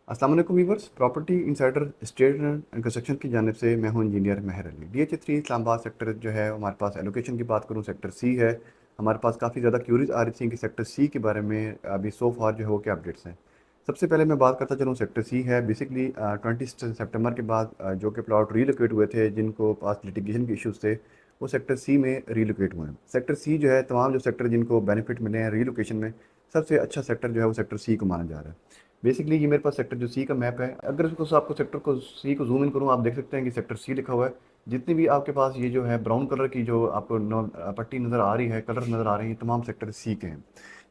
अस्सलाम वालेकुम viewers. Property insider state and construction की जानिब से मैं हूं engineer Mehar Ali. DH3 Islamabad sector जो है हमारे पास एलोकेशन की बात करूं सेक्टर सी है। हमारे पास काफ़ी ज़्यादा क्यूरीज आ रही थी कि सेक्टर सी के बारे में अभी सो फार जो है वो क्या अपडेट्स हैं। सबसे पहले मैं बात करता चलूँ सेक्टर सी है। बेसिकली 20 सितंबर के बाद जो कि प्लॉट रीलोकेट हुए थे जिनको पास लिटिगेशन के इशूज़ थे वो सेक्टर सी में रीलोकेट हुए हैं। सेक्टर सी जो है तमाम जो सेक्टर जिनको बेनिफिट मिले हैं रीलोकेशन में सबसे अच्छा सेक्टर जो है वो सेक्टर सी को माना जा रहा है। बेसिकली ये मेरे पास सेक्टर जो सी का मैप है, अगर इसको आपको सेक्टर को सी को जूम इन करूँ आप देख सकते हैं कि सेक्टर सी लिखा हुआ है। जितनी भी आपके पास ये जो है ब्राउन कलर की जो आपको पट्टी नज़र आ रही है, कलर नज़र आ रही है, तमाम सेक्टर सी के हैं।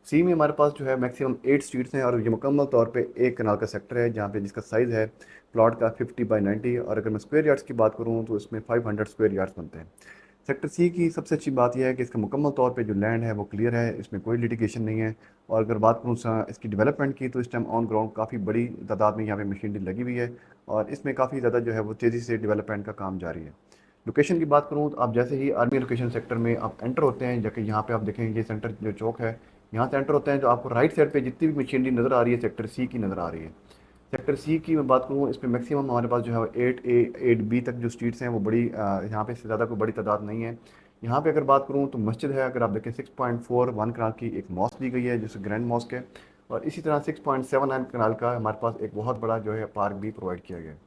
सी में हमारे पास जो है मैक्सिमम 8 स्ट्रीट्स हैं और ये मुकम्मल तौर पे एक कनाल का सेक्टर है जहाँ पे जिसका साइज़ है प्लॉट का 50 बाई 90। और अगर मैं स्क्वायर यार्ड्स की बात करूँ तो इसमें 500 स्क्वायर यार्ड्स बनते हैं। सेक्टर सी की सबसे अच्छी बात यह है कि इसका मुकम्मल तौर पे जो लैंड है वो क्लियर है, इसमें कोई लिटिगेशन नहीं है। और अगर बात करूँ इसकी डेवलपमेंट की तो इस टाइम ऑन ग्राउंड काफ़ी बड़ी तादाद में यहाँ पे मशीनरी लगी हुई है और इसमें काफ़ी ज़्यादा जो है वो तेज़ी से डेवलपमेंट का काम जारी है। लोकेशन की बात करूँ तो आप जैसे ही आर्मी लोकेशन सेक्टर में आप एंटर होते हैं, जबकि यहाँ पे आप देखेंगे ये सेंटर जो चौक है यहाँ से एंटर होते हैं, जो आपको राइट साइड पे जितनी भी मशीनरी नज़र आ रही है सेक्टर सी की नज़र आ रही है। सेक्टर सी की मैं बात करूँ इसमें मैक्सिमम हमारे पास जो है 8A 8B तक जो स्ट्रीट्स हैं वो बड़ी यहाँ पे से ज़्यादा कोई बड़ी तादाद नहीं है। यहाँ पे अगर बात करूँ तो मस्जिद है, अगर आप देखें 6.41 कनाल की एक मॉस्क दी गई है जिसे ग्रैंड मॉस्क है। और इसी तरह 6.79 कनाल का हमारे पास एक बहुत बड़ा जो है पार्क भी प्रोवाइड किया गया है।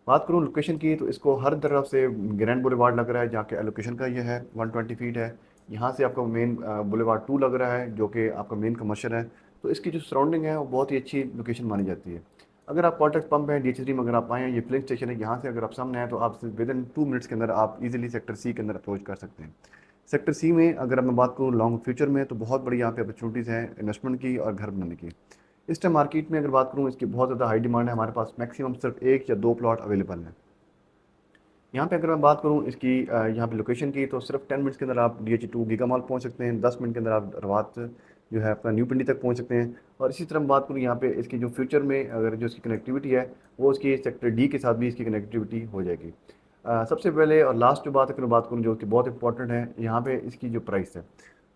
बात करूँ लोकेशन की तो इसको हर तरफ से ग्रैंड बुलेवार्ड लग रहा है जहाँ के एलोकेशन का ये है 120 फीट है। यहाँ से आपका मेन बुलेवार्ड 2 लग रहा है जो कि आपका मेन कमर्शियल है। तो इसकी जो सराउंडिंग है वो बहुत ही अच्छी लोकेशन मानी जाती है। अगर आप कॉन्टेक्ट पंप है DH3 में अगर आप आए हैं, ये फिलिंग स्टेशन है, यहाँ से अगर आप सामने आए तो आप विद इन 2 मिनट्स के अंदर आप इजीली सेक्टर सी के अंदर अप्रोच कर सकते हैं। सेक्टर सी में अगर मैं बात करूँ लॉन्ग फ्यूचर में तो बहुत बड़ी यहाँ पे अपॉर्चुनिटीज़ हैं इन्वेस्टमेंट की और घर बनाने की। इस टाइम मार्केट में अगर बात करूँ इसकी बहुत ज़्यादा हाई डिमांड है, हमारे पास मैक्सिमम सिर्फ 1 या 2 प्लॉट अवेलेबल हैं। यहाँ पे अगर मैं बात करूँ इसकी यहाँ पे लोकेशन की तो सिर्फ 10 मिनट्स के अंदर आप DH2 गीगा मॉल पहुँच सकते हैं, 10 मिनट के अंदर आप रवात जो है अपना न्यू पिंडी तक पहुँच सकते हैं। और इसी तरह मैं बात करूँ यहाँ पे इसकी जो फ्यूचर में अगर जो इसकी कनेक्टिविटी है वो उसकी सेक्टर डी के साथ भी इसकी कनेक्टिविटी हो जाएगी। सबसे पहले और लास्ट जो बात अगर मैं बात करूँ जो कि बहुत इंपॉर्टेंट है, यहाँ पे इसकी जो प्राइस है,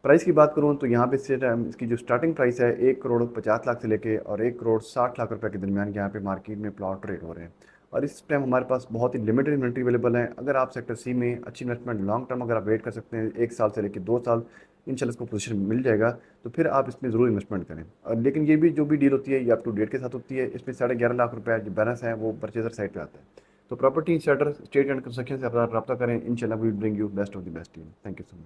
प्राइस की बात करूँ तो यहाँ पे से इसकी जो स्टार्टिंग प्राइस है 1 करोड़ 50 लाख से लेके और 1 करोड़ 60 लाख रुपए के दरमियान यहाँ पे मार्केट में प्लॉट ट्रेड हो रहे हैं। और इस टाइम हमारे पास बहुत ही लिमिटेड इन्वेंट्री अवेलेबल है। अगर आप सेक्टर सी में अच्छी इन्वेस्टमेंट लॉन्ग टर्म अगर आप वेट कर सकते हैं 1 साल से लेकर 2 साल, इंशाल्लाह इसको पोजीशन मिल जाएगा तो फिर आप इसमें ज़रूर इन्वेस्टमेंट करें। और लेकिन ये भी जो भी डील होती है ये अप टू डेट के साथ होती है, इसमें 11.5 लाख रुपए जो बैलेंस है वो परचेजर साइड पे आता है। तो property insider state and construction से आप रब्ता करें, इंशाल्लाह we will bring you best of the best team. Thank you so much.